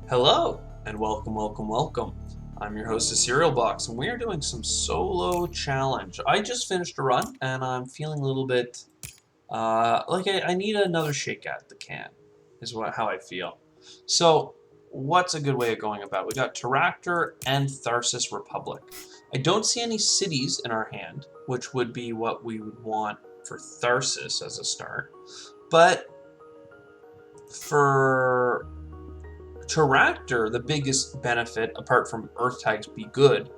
Hello, and welcome. I'm your host of Cereal Box, and we are doing some solo challenge. I just finished a run, and I'm feeling a little bit like I need another shake at the can, is how I feel. So, what's a good way of going about it? We got Terractor and Tharsis Republic. I don't see any cities in our hand, which would be what we would want for Tharsis as a start. But for Terractor, the biggest benefit, apart from Earth tags be good,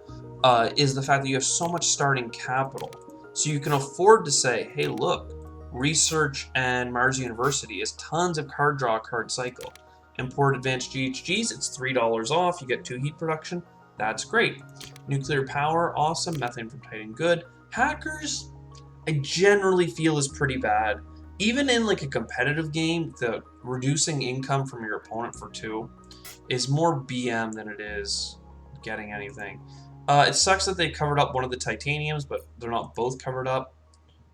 is the fact that you have so much starting capital. So you can afford to say, hey, look, Research and Mars University has tons of card draw card cycle. Import advanced GHGs, it's $3 off, you get 2 heat production, that's great. Nuclear power, awesome. Methane from Titan, good. Hackers, I generally feel is pretty bad. Even in like a competitive game, the reducing income from your opponent for 2 is more BM than it is getting anything. It sucks that they covered up one of the titaniums, but they're not both covered up,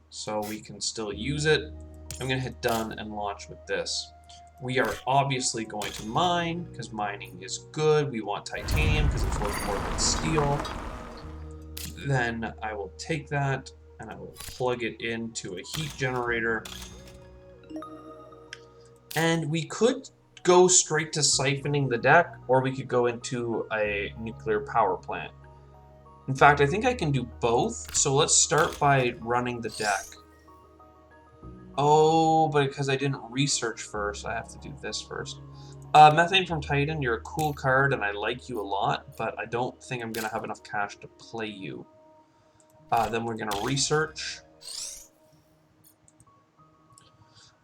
so we can still use it. I'm going to hit done and launch with this. We are obviously going to mine, because mining is good. We want titanium, because it's worth more than steel. Then I will take that, and I will plug it into a heat generator. And we could go straight to siphoning the deck, or we could go into a nuclear power plant. In fact, I think I can do both, so let's start by running the deck. Oh, but because I didn't research first, I have to do this first. Methane from Titan, you're a cool card, and I like you a lot, but I don't think I'm going to have enough cash to play you. Then we're going to research.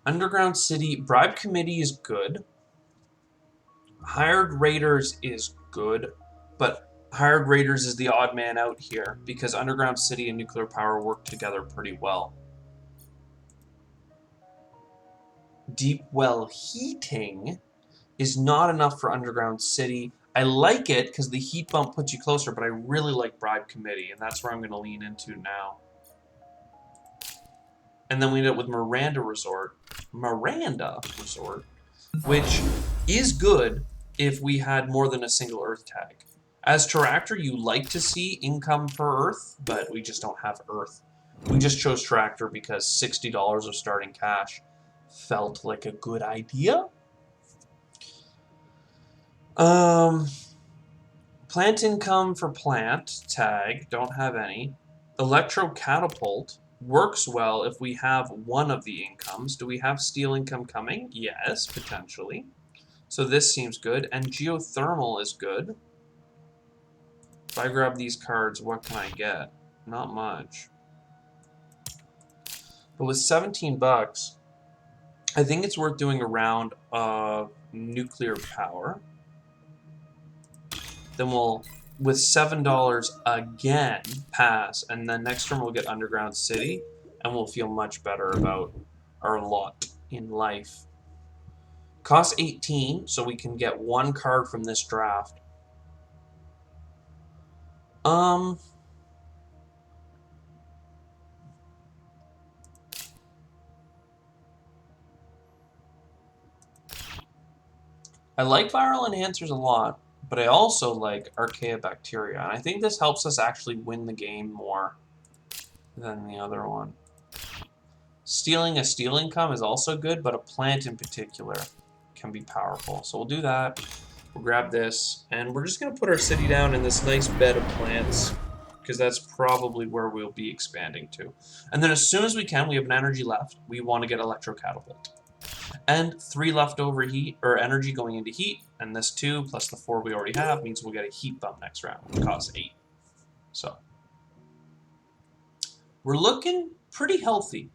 Underground City, Bribe Committee is good. Hired Raiders is good, but Hired Raiders is the odd man out here because Underground City and Nuclear Power work together pretty well. Deep Well Heating is not enough for Underground City. I like it because the heat bump puts you closer, but I really like Bribe Committee, and that's where I'm going to lean into now. And then we end up with Miranda Resort, which is good if we had more than a single Earth tag. As Terractor, you like to see income per Earth, but we just don't have Earth. We just chose Terractor because $60 of starting cash felt like a good idea. Plant income for plant tag, don't have any. Electro catapult works well if we have one of the incomes. Do we have steel income coming? Yes, potentially. So this seems good. And geothermal is good. If I grab these cards, what can I get? Not much. But with 17 bucks, I think it's worth doing a round of nuclear power. Then we'll, with $7 again, pass, and then next turn we'll get Underground City, and we'll feel much better about our lot in life. Costs 18, so we can get one card from this draft. I like Viral Enhancers a lot, but I also like Archaeobacteria, and I think this helps us actually win the game more than the other one. Stealing a steel income is also good, but a plant in particular can be powerful. So we'll do that. We'll grab this, and we're just going to put our city down in this nice bed of plants, because that's probably where we'll be expanding to. And then as soon as we can, we have an energy left. We want to get Electro Catapult. And 3 leftover heat, or energy going into heat, and this 2 plus the 4 we already have means we'll get a heat bump next round, which costs 8. So we're looking pretty healthy.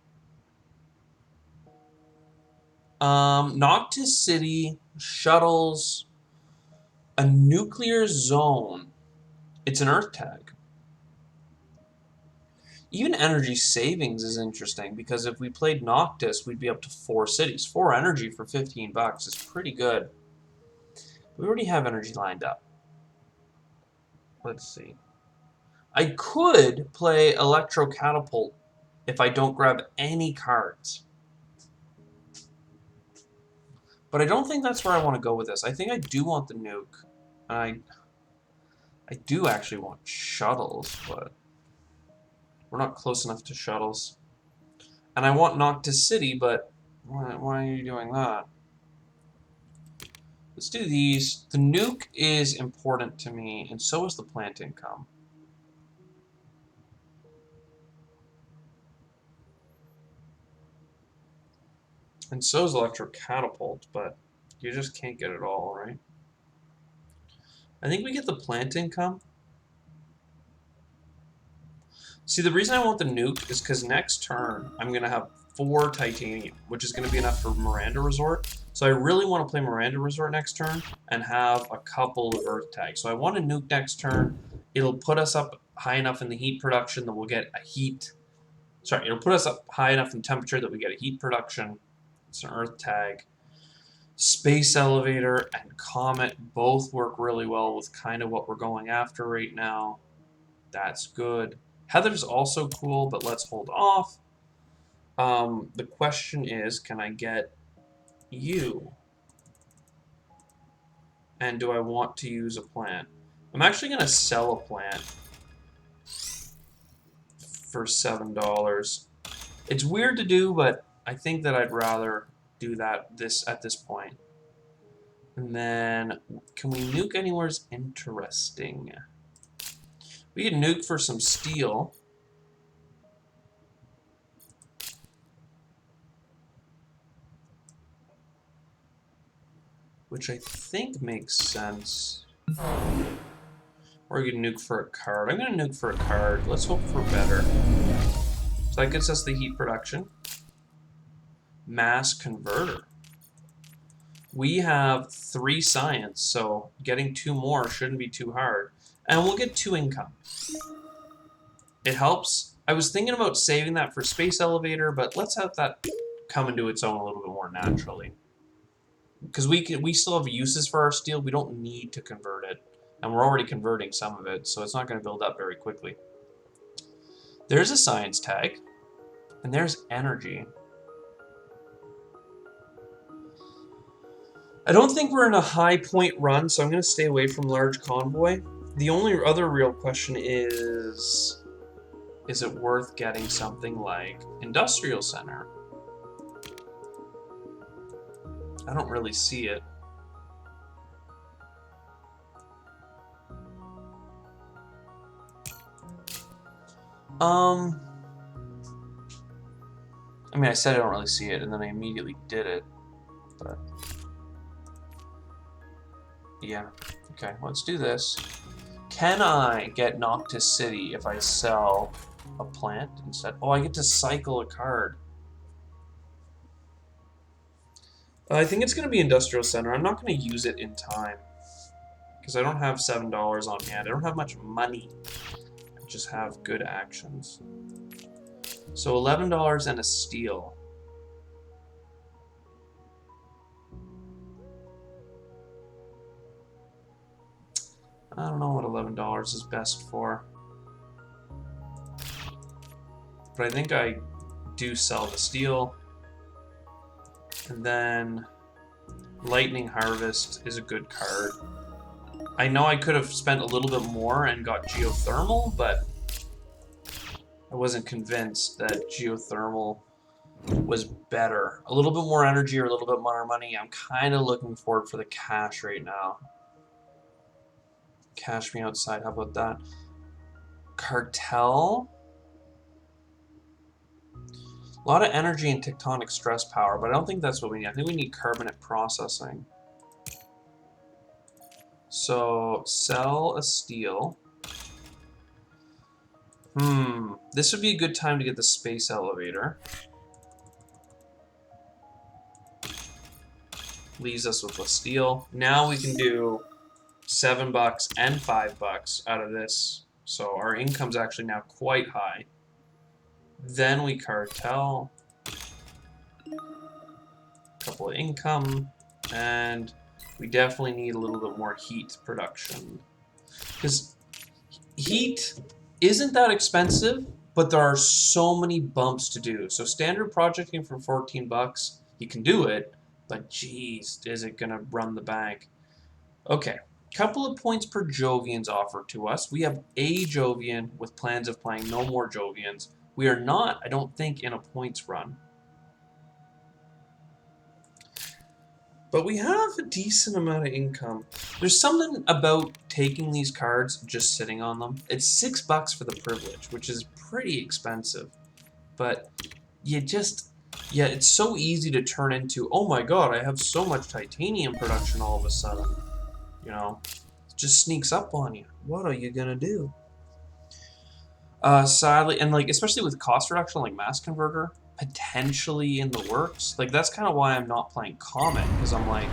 Noctis City, shuttles, a nuclear zone. It's an Earth tag. Even energy savings is interesting, because if we played Noctis, we'd be up to 4 cities. 4 energy for 15 bucks is pretty good. We already have energy lined up. Let's see. I could play Electro Catapult if I don't grab any cards. But I don't think that's where I want to go with this. I think I do want the nuke. I do actually want shuttles, but we're not close enough to shuttles. And I want Noctis City, but why are you doing that? Let's do these. The nuke is important to me, and so is the plant income. And so is Electro Catapult, but you just can't get it all, right? I think we get the plant income. See, the reason I want the nuke is because next turn I'm going to have 4 titanium, which is going to be enough for Miranda Resort. So I really want to play Miranda Resort next turn and have a couple of Earth tags. So I want a nuke next turn. It'll put us up high enough in the heat production that we'll get a heat. Sorry, it'll put us up high enough in temperature that we get a heat production. It's an Earth tag. Space Elevator and Comet both work really well with kind of what we're going after right now. That's good. Heather's also cool, but let's hold off. The question is, can I get you? And do I want to use a plant? I'm actually going to sell a plant for $7. It's weird to do, but I think that I'd rather do that at this point. And then, can we nuke anywhere's interesting? We can nuke for some steel. Which I think makes sense. Or you can nuke for a card. I'm going to nuke for a card. Let's hope for better. So that gets us the heat production. Mass converter. We have 3 science, so getting 2 more shouldn't be too hard. And we'll get 2 income. It helps. I was thinking about saving that for Space Elevator, but let's have that come into its own a little bit more naturally. Because we still have uses for our steel. We don't need to convert it. And we're already converting some of it, so it's not going to build up very quickly. There's a science tag. And there's energy. I don't think we're in a high point run, so I'm going to stay away from large convoy. The only other real question is it worth getting something like Industrial Center? I don't really see it. I mean, I said I don't really see it, and then I immediately did it. But yeah. Okay, let's do this. Can I get Noctis City if I sell a plant instead? Oh, I get to cycle a card. I think it's going to be Industrial Center. I'm not going to use it in time. Because I don't have $7 on hand. I don't have much money. I just have good actions. So $11 and a steel. I don't know what $11 is best for. But I think I do sell the steel. And then Lightning Harvest is a good card. I know I could have spent a little bit more and got Geothermal, but I wasn't convinced that Geothermal was better. A little bit more energy or a little bit more money. I'm kind of looking forward for the cash right now. Cash me outside, how about that? Cartel? A lot of energy and tectonic stress power, but I don't think that's what we need. I think we need carbonate processing. So, sell a steel. This would be a good time to get the Space Elevator. Leaves us with a steel. Now we can do $7 and $5 out of this. So our income's actually now quite high. Then we cartel. Couple of income. And we definitely need a little bit more heat production. Because heat isn't that expensive, but there are so many bumps to do. So standard projecting for $14, you can do it, But geez, is it going to run the bank? Okay, couple of points per Jovians offered to us. We have a Jovian with plans of playing no more Jovians. We are not, I don't think, in a points run. But we have a decent amount of income. There's something about taking these cards, just sitting on them. It's $6 for the privilege, which is pretty expensive. But you just, yeah, it's so easy to turn into, oh my god, I have so much titanium production all of a sudden. You know, it just sneaks up on you. What are you gonna do? Sadly, and like, especially with cost reduction, like Mass Converter, potentially in the works. Like, that's kind of why I'm not playing Comet, because I'm like,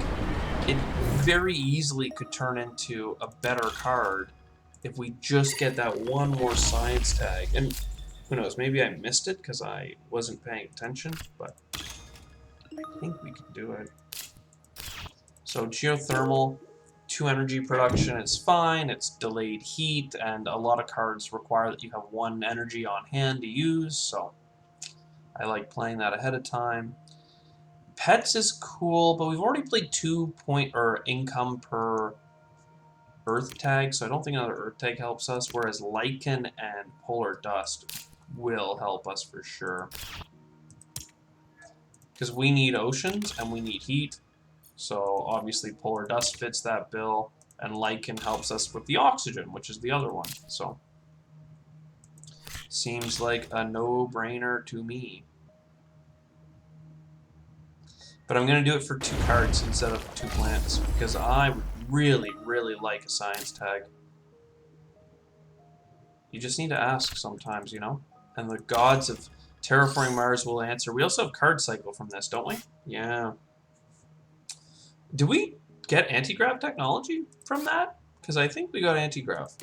it very easily could turn into a better card if we just get that one more science tag. And who knows, maybe I missed it because I wasn't paying attention, but I think we can do it. So geothermal, 2 energy production is fine, it's delayed heat, and a lot of cards require that you have 1 energy on hand to use, so I like playing that ahead of time. Pets is cool, but we've already played 2 point or income per Earth tag, so I don't think another Earth tag helps us, whereas Lichen and Polar Dust will help us for sure. Because we need oceans and we need heat, so obviously Polar Dust fits that bill, and Lichen helps us with the oxygen, which is the other one. So seems like a no-brainer to me. But I'm going to do it for 2 cards instead of 2 plants, because I would really, really like a science tag. You just need to ask sometimes, you know? And the gods of Terraforming Mars will answer. We also have card cycle from this, don't we? Yeah. Do we get anti-grav technology from that? Because I think we got anti-grav.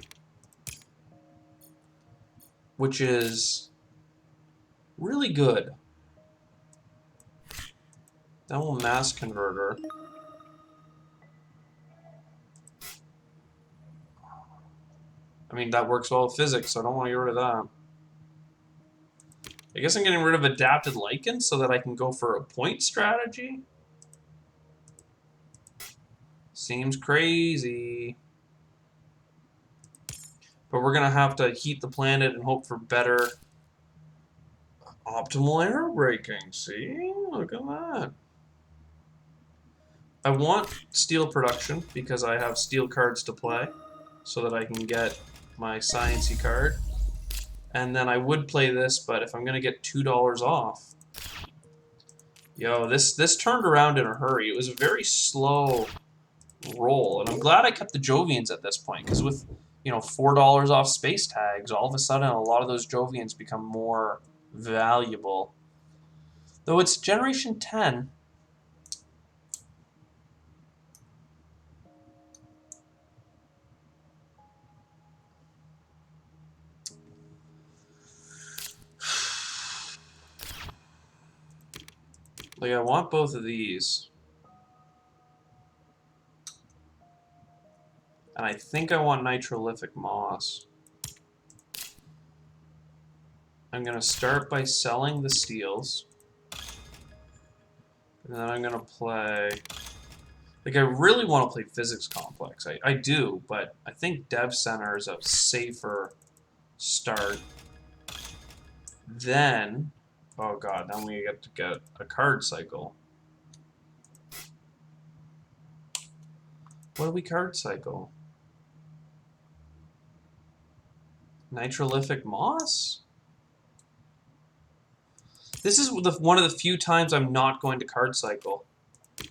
Which is really good. Then we'll Mass Converter. I mean, that works well with physics, so I don't want to get rid of that. I guess I'm getting rid of Adapted Lichen so that I can go for a point strategy. Seems crazy. But we're going to have to heat the planet and hope for better optimal air braking. See? Look at that. I want steel production because I have steel cards to play so that I can get my sciencey card. And then I would play this, but if I'm going to get $2 off... Yo, this turned around in a hurry. It was a very slow roll, and I'm glad I kept the Jovians at this point, because with, you know, $4 off space tags, all of a sudden a lot of those Jovians become more valuable. Though it's Generation 10... Like, I want both of these. And I think I want Nitrolithic Moss. I'm going to start by selling the steels. And then I'm going to play... Like, I really want to play Physics Complex. I do, but I think Dev Center is a safer start. Then... Oh god, now we get to get a card cycle. What do we card cycle? Nitrolithic Moss? This is one of the few times I'm not going to card cycle.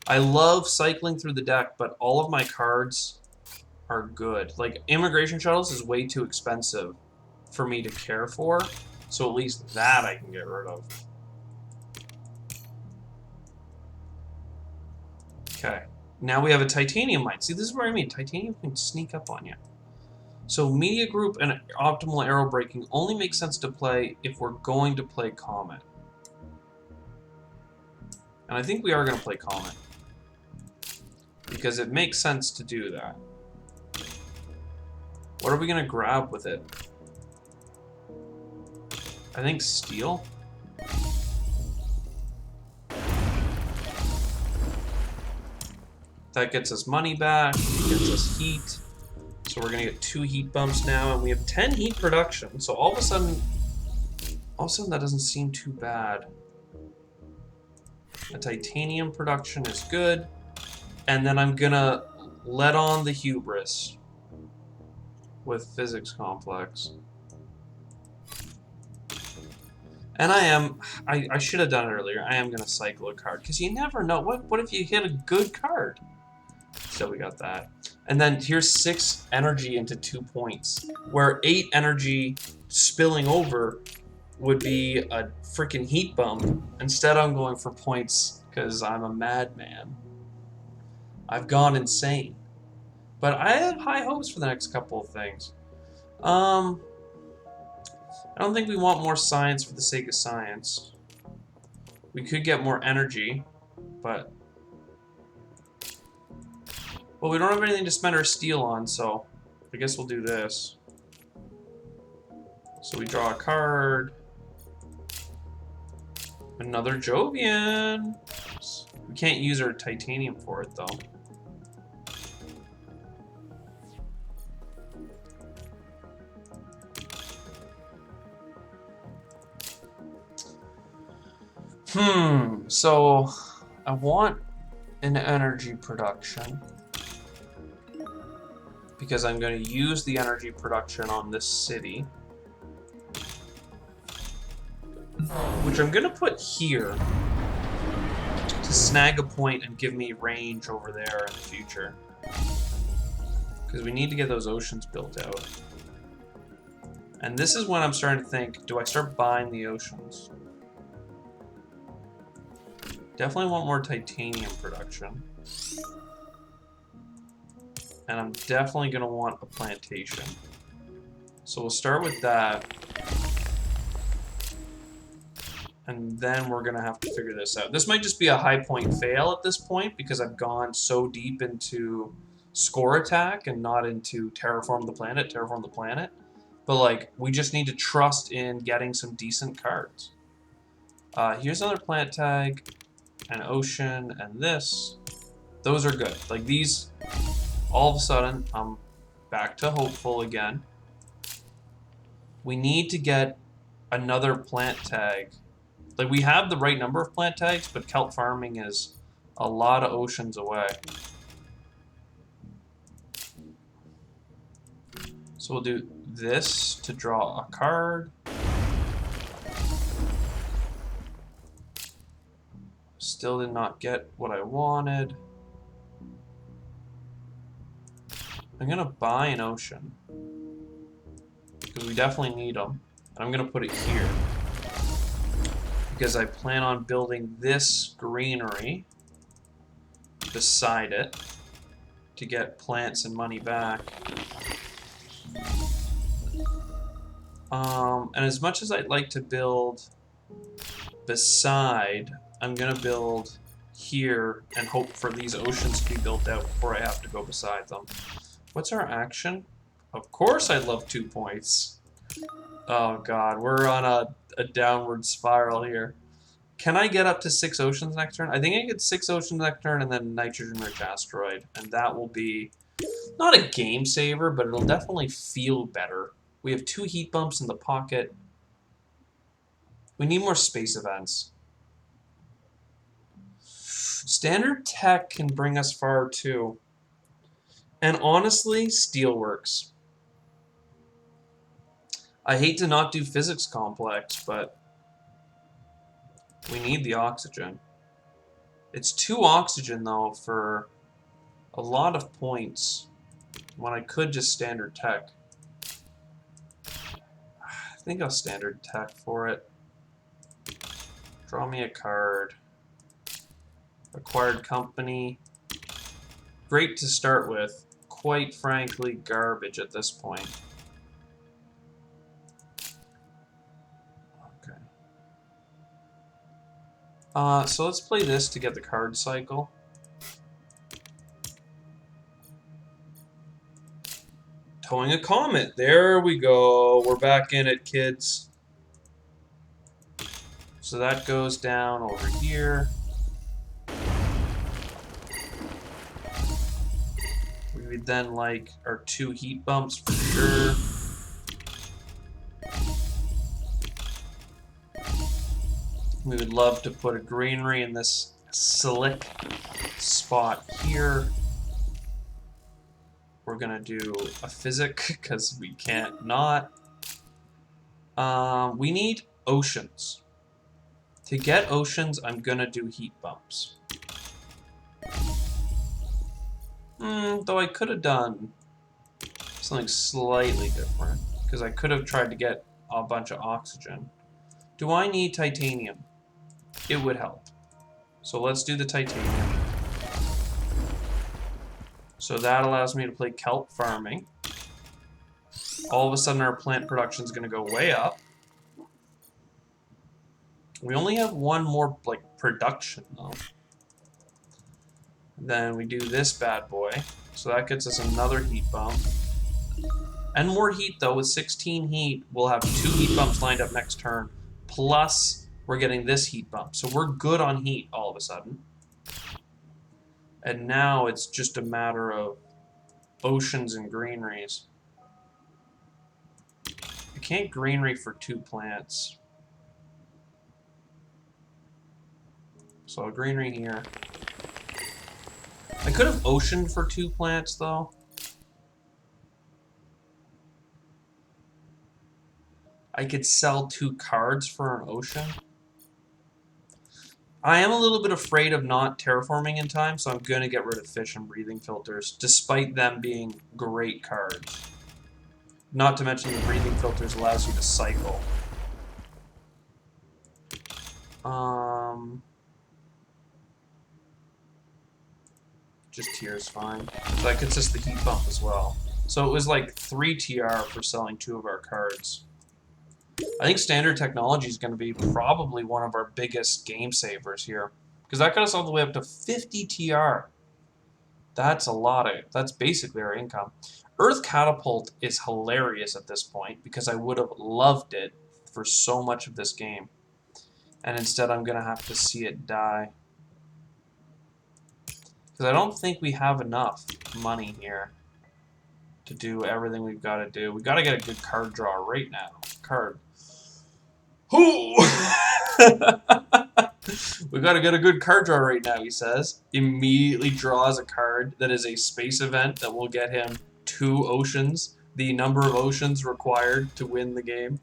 I love cycling through the deck, but all of my cards are good. Like, Immigration Shuttles is way too expensive for me to care for, so at least that I can get rid of. Okay, now we have a Titanium Mine. See, this is where I mean, Titanium can sneak up on you. So Media Group and Optimal Arrow Braking only make sense to play if we're going to play Comet. And I think we are going to play Comet. Because it makes sense to do that. What are we going to grab with it? I think steel. That gets us money back, gets us heat. So we're gonna get 2 heat bumps now, and we have 10 heat production. So all of a sudden that doesn't seem too bad. The titanium production is good. And then I'm gonna let on the hubris with physics complex. And I should have done it earlier. I am gonna cycle a card, because you never know. What if you hit a good card? So we got that. And then here's 6 energy into 2 points, where 8 energy spilling over would be a freaking heat bump. Instead, I'm going for points because I'm a madman. I've gone insane. But I have high hopes for the next couple of things. I don't think we want more science for the sake of science. We could get more energy, but... Well, we don't have anything to spend our steel on, so I guess we'll do this. So we draw a card. Another Jovian. We can't use our titanium for it, though. So I want an energy production, because I'm going to use the energy production on this city, which I'm going to put here to snag a point and give me range over there in the future, because we need to get those oceans built out. And this is when I'm starting to think, do I start buying the oceans? Definitely want more titanium production. And I'm definitely going to want a plantation. So we'll start with that. And then we're going to have to figure this out. This might just be a high point fail at this point, because I've gone so deep into score attack and not into terraform the planet. But, like, we just need to trust in getting some decent cards. Here's another plant tag, an ocean, and this. Those are good. Like, these, all of a sudden, I'm back to hopeful again. We need to get another plant tag. Like, we have the right number of plant tags, but kelp farming is a lot of oceans away. So we'll do this to draw a card. Still did not get what I wanted. I'm going to buy an ocean, because we definitely need them. And I'm going to put it here, because I plan on building this greenery beside it to get plants and money back. And as much as I'd like to build beside, I'm going to build here and hope for these oceans to be built out before I have to go beside them. What's our action? Of course I'd love 2 points. Oh god, we're on a downward spiral here. Can I get up to 6 oceans next turn? I think I get 6 oceans next turn and then nitrogen-rich asteroid. And that will be not a game saver, but it'll definitely feel better. We have 2 heat bumps in the pocket. We need more space events. Standard tech can bring us far too. And honestly, Steelworks. I hate to not do physics complex, but we need the oxygen. It's 2 oxygen, though, for a lot of points, when I could just standard tech. I think I'll standard tech for it. Draw me a card. Acquired company. Great to start with. Quite frankly, garbage at this point. Okay. So let's play this to get the card cycle. Towing a comet. There we go. We're back in it, kids. So that goes down over here. We'd then like our 2 heat bumps for sure. We would love to put a greenery in this slick spot here. We're gonna do a physic because we can't not. We need oceans. To get oceans, I'm gonna do heat bumps. Though I could have done something slightly different, because I could have tried to get a bunch of oxygen. Do I need titanium? It would help. So let's do the titanium. So that allows me to play kelp farming. All of a sudden our plant production is going to go way up. We only have one more like production though. Then we do this bad boy. So that gets us another heat bump. And more heat though. With 16 heat, we'll have 2 heat bumps lined up next turn. Plus, we're getting this heat bump. So we're good on heat all of a sudden. And now it's just a matter of oceans and greeneries. You can't greenery for 2 plants. So a greenery here. I could have oceaned for 2 plants though. I could sell 2 cards for an ocean. I am a little bit afraid of not terraforming in time, so I'm going to get rid of fish and breathing filters, despite them being great cards. Not to mention the breathing filters allows you to cycle. Just TR is fine. So that gets us the heat bump as well. So it was like 3 TR for selling 2 of our cards. I think standard technology is going to be probably one of our biggest game savers here. Because that got us all the way up to 50 TR. That's a lot of... That's basically our income. Earth Catapult is hilarious at this point because I would have loved it for so much of this game. And instead I'm going to have to see it die. Because I don't think we have enough money here to do everything we've got to do. We've got to get a good card draw right now. Card. Ooh! We got to get a good card draw right now, he says. Immediately draws a card that is a space event that will get him 2 oceans. The number of oceans required to win the game.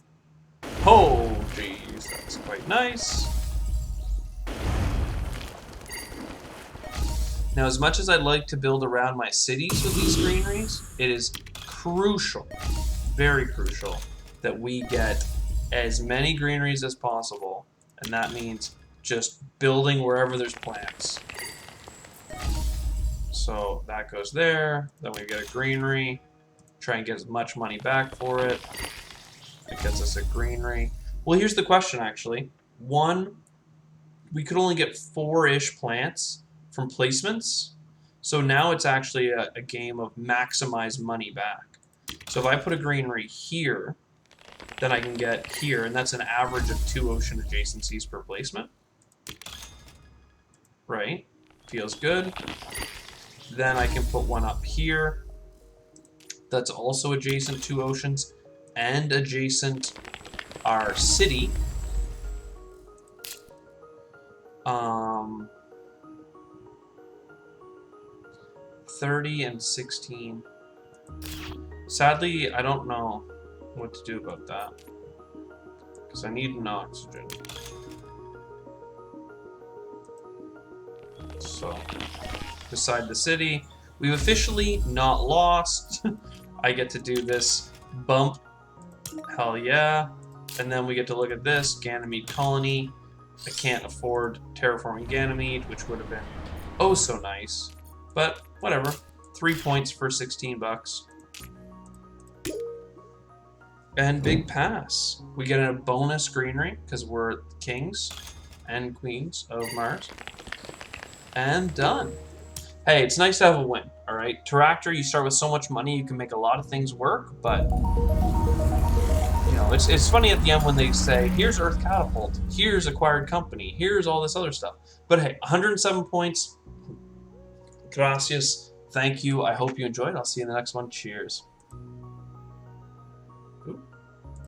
Oh, jeez. That's quite nice. Now, as much as I'd like to build around my cities with these greeneries, it is crucial, very crucial, that we get as many greeneries as possible, and that means just building wherever there's plants. So that goes there, then we get a greenery, try and get as much money back for it. It gets us a greenery. Well, here's the question, actually. 1, we could only get 4-ish plants from placements, so now it's actually a game of maximize money back. So if I put a greenery here, then I can get here, and that's an average of 2 ocean adjacencies per placement. Right? Feels good. Then I can put one up here. That's also adjacent to oceans and adjacent our city. 30 and 16. Sadly, I don't know what to do about that, because I need an oxygen. So, beside the city, we've officially not lost. I get to do this bump. Hell yeah. And then we get to look at this, Ganymede Colony. I can't afford terraforming Ganymede, which would have been oh so nice. But whatever. 3 points for 16 bucks. And big pass. We get a bonus greenery because we're kings and queens of Mars. And done. Hey, it's nice to have a win, alright? Terractor, you start with so much money, you can make a lot of things work, but you know, it's funny at the end when they say, here's Earth Catapult, here's Acquired Company, here's all this other stuff. But hey, 107 points. Gracias. Thank you. I hope you enjoyed. I'll see you in the next one. Cheers.